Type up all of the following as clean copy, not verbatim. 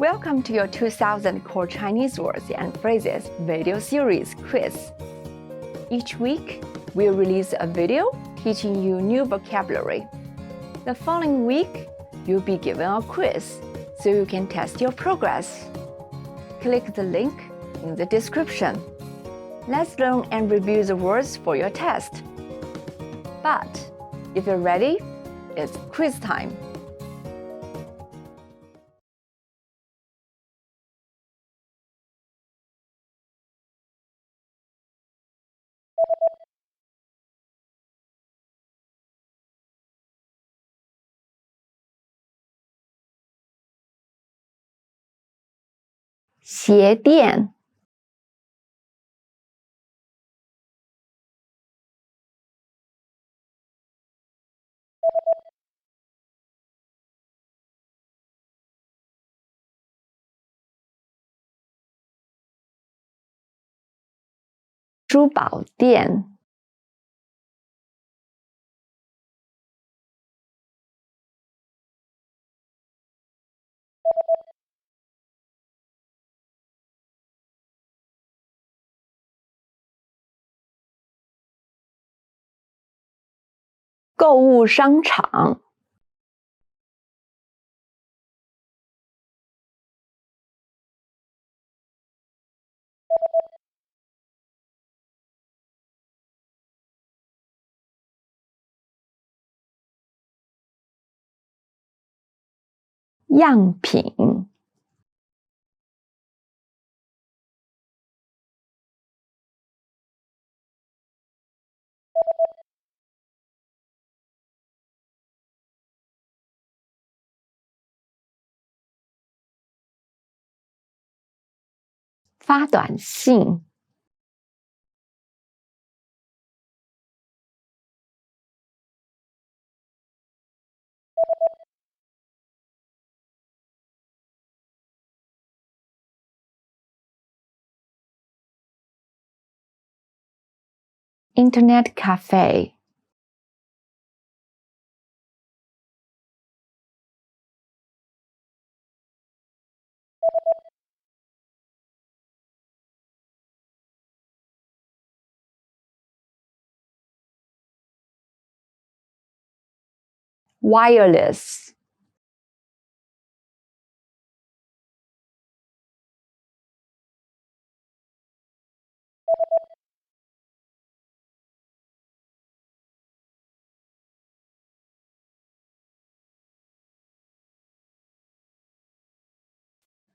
Welcome to your 2000 Core Chinese Words and Phrases video series quiz. Each week, we'll release a video teaching you new vocabulary. The following week, you'll be given a quiz so you can test your progress. Click the link in the description. Let's learn and review the words for your test. But if you're ready, it's quiz time. Xie Dian. Zhu Bao Dian.购物商场。样品。发短信。Internet cafe. Wireless.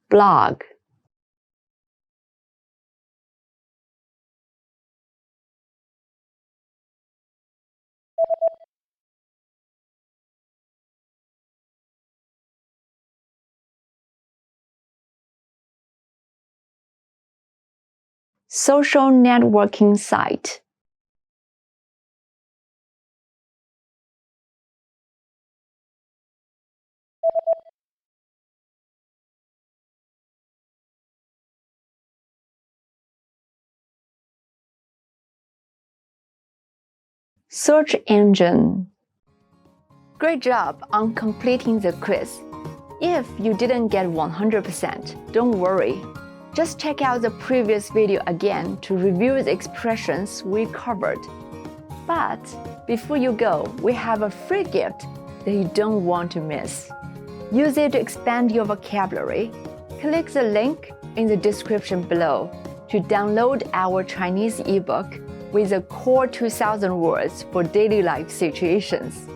Blog. Social networking site. Search engine. Great job on completing the quiz. If you didn't get 100%, don't worry. Just check out the previous video again to review the expressions we covered. But before you go, we have a free gift that you don't want to miss. Use it to expand your vocabulary. Click the link in the description below to download our Chinese ebook with the core 2000 words for daily life situations.